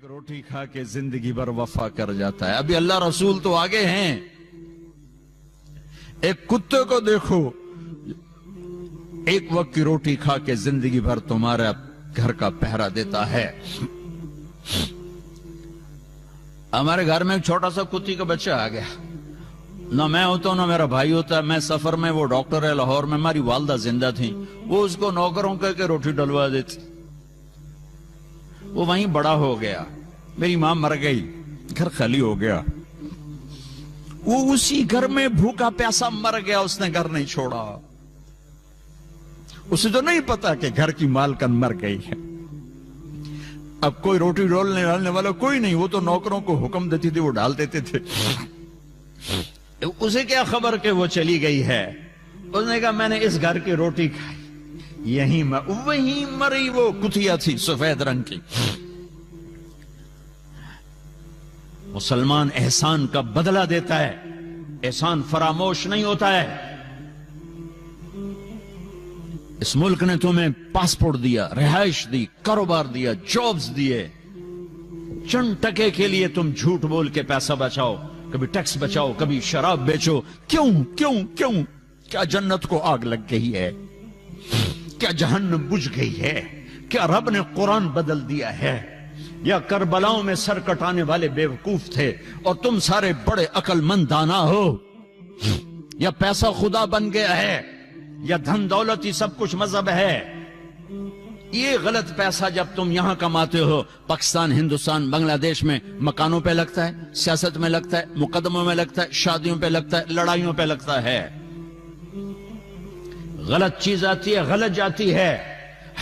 روٹی کھا کے زندگی بھر وفا کر جاتا ہے. ابھی اللہ رسول تو آگے ہیں. ایک کتے کو دیکھو, ایک وقت کی روٹی کھا کے زندگی بھر تمہارا گھر کا پہرا دیتا ہے. ہمارے گھر میں ایک چھوٹا سا کتی کا بچہ آ گیا. نہ میں ہوتا ہوں نہ میرا بھائی ہوتا ہے. میں سفر میں, وہ ڈاکٹر ہے لاہور میں, ہماری والدہ زندہ تھی, وہ اس کو نوکروں کہہ کے روٹی ڈلوا دیتی. وہ وہیں بڑا ہو گیا. میری ماں مر گئی, گھر خالی ہو گیا. وہ اسی گھر میں بھوکا پیاسا مر گیا. اس نے گھر نہیں چھوڑا. اسے تو نہیں پتا کہ گھر کی مالکن مر گئی ہے. اب کوئی روٹی ڈالنے والا کوئی نہیں. وہ تو نوکروں کو حکم دیتی تھی, وہ ڈال دیتے تھے. اسے کیا خبر کہ وہ چلی گئی ہے. اس نے کہا میں نے اس گھر کی روٹی کھائی, وہیں مری. وہ کتیا تھی سفید رنگ کی. مسلمان احسان کا بدلہ دیتا ہے, احسان فراموش نہیں ہوتا ہے. اس ملک نے تمہیں پاسپورٹ دیا, رہائش دی, کاروبار دیا, جابز دیے. چند ٹکے کے لیے تم جھوٹ بول کے پیسہ بچاؤ, کبھی ٹیکس بچاؤ, کبھی شراب بیچو. کیوں کیوں کیوں؟ کیا جنت کو آگ لگ گئی ہے؟ کیا جہنم بجھ گئی ہے؟ کیا رب نے قرآن بدل دیا ہے؟ یا کربلاؤں میں سر کٹانے والے بیوقوف تھے اور تم سارے بڑے عقل مند دانا ہو؟ یا پیسہ خدا بن گیا ہے؟ یا دھن دولت ہی سب کچھ مذہب ہے؟ یہ غلط پیسہ جب تم یہاں کماتے ہو, پاکستان, ہندوستان, بنگلہ دیش میں مکانوں پہ لگتا ہے, سیاست میں لگتا ہے, مقدموں میں لگتا ہے, شادیوں پہ لگتا ہے, لڑائیوں پہ لگتا ہے. غلط چیز آتی ہے, غلط جاتی ہے.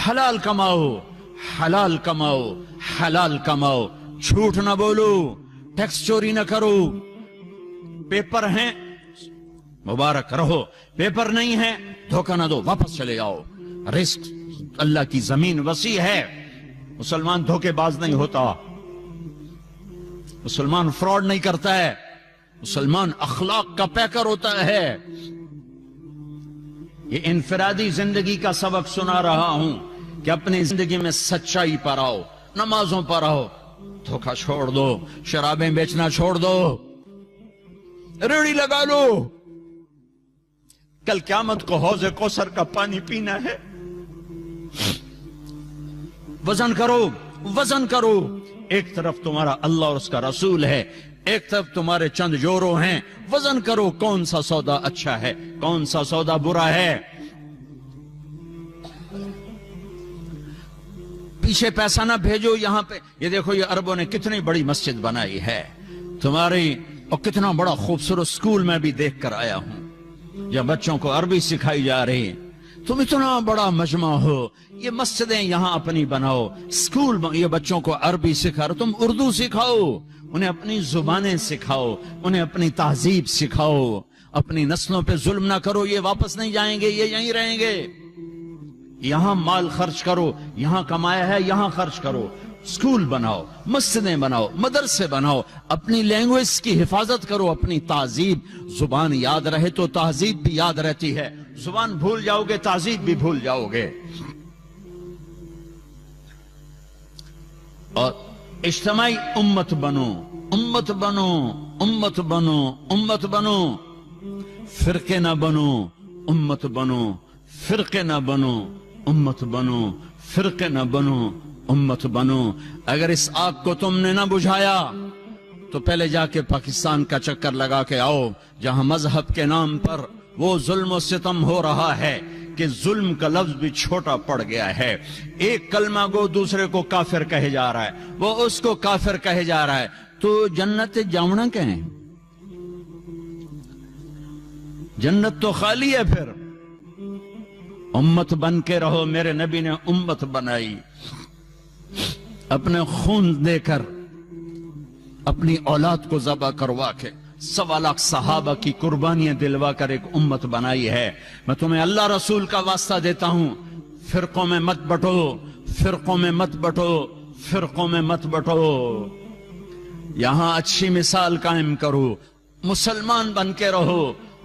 حلال کماؤ, حلال کماؤ, حلال کماؤ. جھوٹ نہ بولو, ٹیکس چوری نہ کرو. پیپر ہیں مبارک رہو, پیپر نہیں ہے دھوکہ نہ دو, واپس چلے جاؤ. رزق اللہ کی زمین وسیع ہے. مسلمان دھوکے باز نہیں ہوتا, مسلمان فراڈ نہیں کرتا ہے, مسلمان اخلاق کا پیکر ہوتا ہے. یہ انفرادی زندگی کا سبق سنا رہا ہوں کہ اپنی زندگی میں سچائی پر آؤ, نمازوں پر آؤ. دھوکہ چھوڑ دو, شرابیں بیچنا چھوڑ دو, ریڑھی لگا لو. کل قیامت کو حوض کوثر کا پانی پینا ہے. وزن کرو, وزن کرو. ایک طرف تمہارا اللہ اور اس کا رسول ہے, ایک طرف تمہارے چند جورو ہیں. وزن کرو کون سا سودا اچھا ہے, کون سا سودا برا ہے. پیچھے پیسہ نہ بھیجو یہاں پہ. یہ دیکھو یہ عربوں نے کتنی بڑی مسجد بنائی ہے تمہاری, اور کتنا بڑا خوبصورت سکول میں بھی دیکھ کر آیا ہوں جہاں بچوں کو عربی سکھائی جا رہی. تم اتنا بڑا مجمع ہو, یہ مسجدیں یہاں اپنی بناؤ, سکول یہ بچوں کو عربی سکھا رہے, تم اردو سکھاؤ, انہیں اپنی زبانیں سکھاؤ, انہیں اپنی تہذیب سکھاؤ. اپنی نسلوں پہ ظلم نہ کرو, یہ واپس نہیں جائیں گے, یہ یہیں رہیں گے. یہاں مال خرچ کرو, یہاں کمایا ہے یہاں خرچ کرو. سکول بناؤ, مسجدیں بناؤ, مدرسے بناؤ. اپنی لینگویج کی حفاظت کرو, اپنی تہذیب. زبان یاد رہے تو تہذیب بھی یاد رہتی ہے, زبان بھول جاؤ گے تہذیب بھی بھول جاؤ گے. اور اجتماعی امت بنو, امت بنو, امت بنو, امت بنو. فرقے نہ بنو, امت بنو. فرقے نہ بنو, امت بنو. فرقے نہ بنو, امت بنو. اگر اس آگ کو تم نے نہ بجھایا تو پہلے جا کے پاکستان کا چکر لگا کے آؤ, جہاں مذہب کے نام پر وہ ظلم و ستم ہو رہا ہے کہ ظلم کا لفظ بھی چھوٹا پڑ گیا ہے. ایک کلمہ گو دوسرے کو کافر کہے جا رہا ہے, وہ اس کو کافر کہے جا رہا ہے. تو جنت جاؤنا کہیں, جنت تو خالی ہے. پھر امت بن کے رہو. میرے نبی نے امت بنائی, اپنے خون دے کر, اپنی اولاد کو ذبح کروا کے, 1.25 لاکھ صحابہ کی قربانیاں دلوا کر ایک امت بنائی ہے. میں تمہیں اللہ رسول کا واسطہ دیتا ہوں, فرقوں میں مت بٹو, فرقوں میں مت بٹو, فرقوں میں مت بٹو. یہاں اچھی مثال قائم کرو, مسلمان بن کے رہو.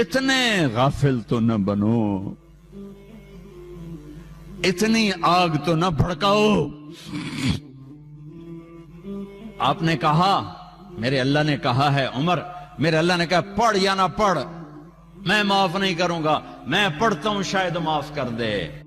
اتنے غافل تو نہ بنو، اتنی آگ تو نہ بھڑکاؤ۔ آپ نے کہا، میرے اللہ نے کہا ہے عمر، میرے اللہ نے کہا پڑھ یا نہ پڑھ میں معاف نہیں کروں گا، میں پڑھتا ہوں شاید معاف کر دے۔